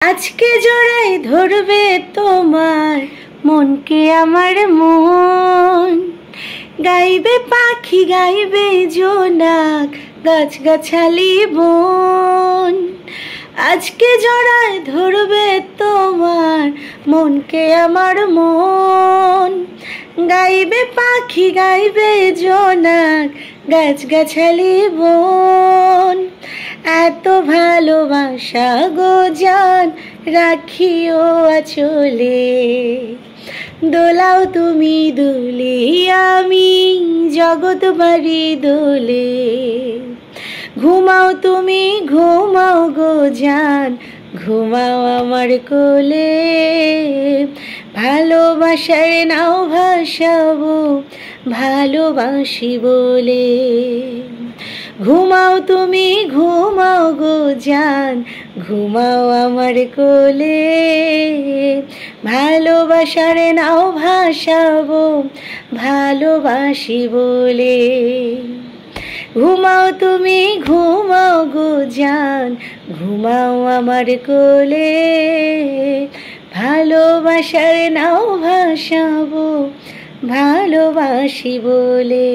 আজকে জড়াই ধরবে তোমার মনকে আমার মন, গাইবে পাখি গাইবে জোনাক গাছগাছালি বন। আজকে জড়াই ধরবে তোমার মনকে আমার মন, গাইবে পাখি গাইবে জোনাক গাছগাছালি বন। এত ভালোবাসা গো জান রাখিও আঁচলে, দোলাও তুমি দুলে আমি জগৎ বাড়ি দোলে। ঘুমাও তুমি ঘুমাও গো জান ঘুমাও আমার কোলে, ভালোবাসার নাও ভাসাবো ভালোবাসি বলে। ঘুমাও তুমি ঘুমাও গো জান ঘুমাও আমার কোলে, ভালোবাসার নাও ভাসাবো ভালোবাসি বলে। ঘুমাও তুমি ঘুমাও গো জান ঘুমাও আমার কোলে, ভালোবাসার নাও ভাসাবো ভালোবাসি বলে।